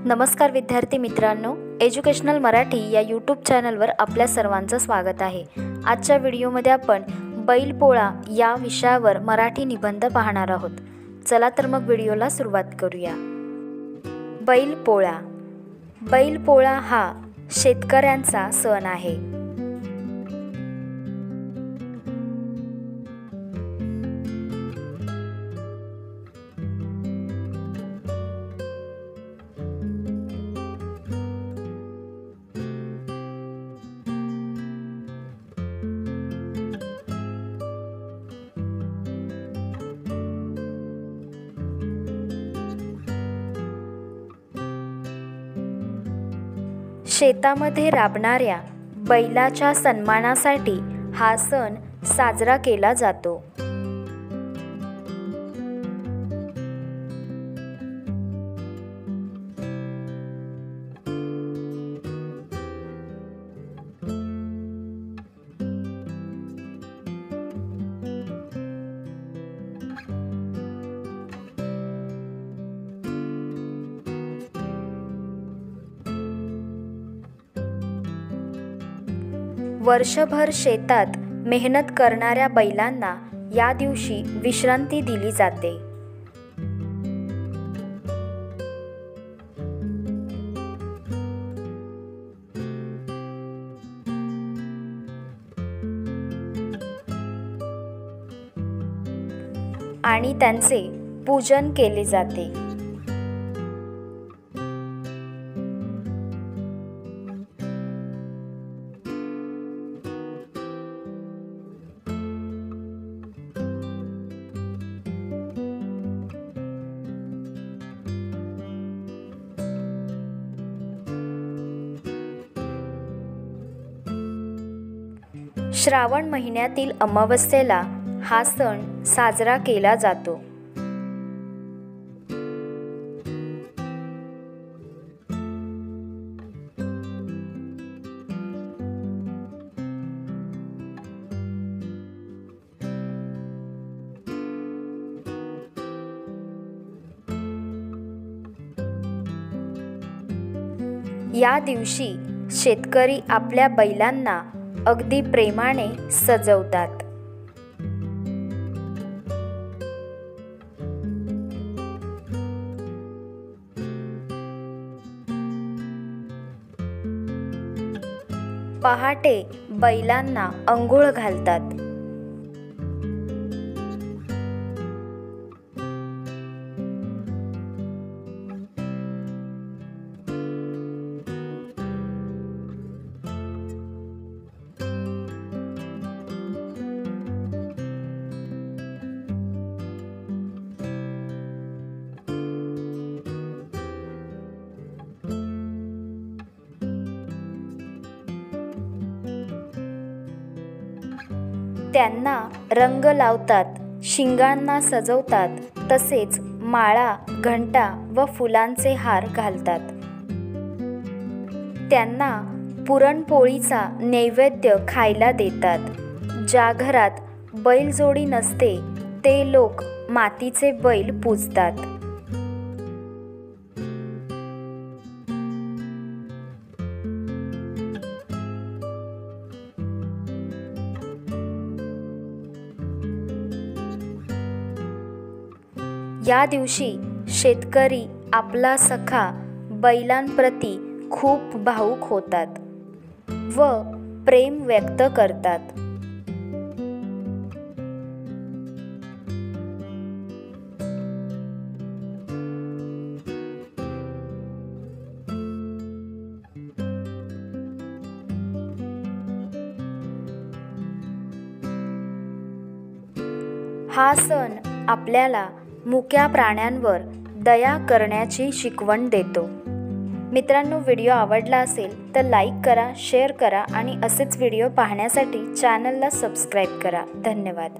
नमस्कार विद्यार्थी मित्रांनो, एज्युकेशनल मराठी या यूट्यूब चॅनलवर आपल्या सर्वांचं स्वागत आहे। आजच्या व्हिडिओमध्ये आपण बैलपोळा या विषयावर मराठी निबंध पाहणार आहोत। चला तर मग व्हिडिओला सुरुवात करूया। बैलपोळा। बैलपोळा हा शेतकऱ्यांचा सण आहे। शेतामध्ये राबणाऱ्या बैलाच्या सन्मानासाठी हा सण साजरा केला जातो। वर्षभर शेतात मेहनत करणाऱ्या बैलांना या दिवशी विश्रांती दिली जाते। आणि त्यांचे पूजन केले जाते। श्रावण महिन्यातील अमावस्येला हा सण साजरा केला जातो। या दिवशी शेतकरी आपल्या बैलांना अगदी प्रेमाने सजवतात। पहाटे बैलांना अंघोळ घालतात। त्यांना रंग लावतात, शिंगांना सजवतात, तसेच माळा, घंटा व फुलांचे हार घालतात। त्यांना पुरणपोळीचा नैवेद्य खायला देतात। ज्या घरात बैलजोडी नसते ते लोक मातीचे बैल पूजतात। या दिवशी शेतकरी आपला सखा बैलांप्रती खूप भावुक होतात व प्रेम व्यक्त करतात। हा सण आपल्याला मुक्या प्राण्यांवर दया करण्याची शिकवण देतो। मित्रांनो, व्हिडिओ आवडला असेल तर लाईक करा, शेअर करा आणि असेच व्हिडिओ पाहण्यासाठी चॅनलला सबस्क्राईब करा। धन्यवाद।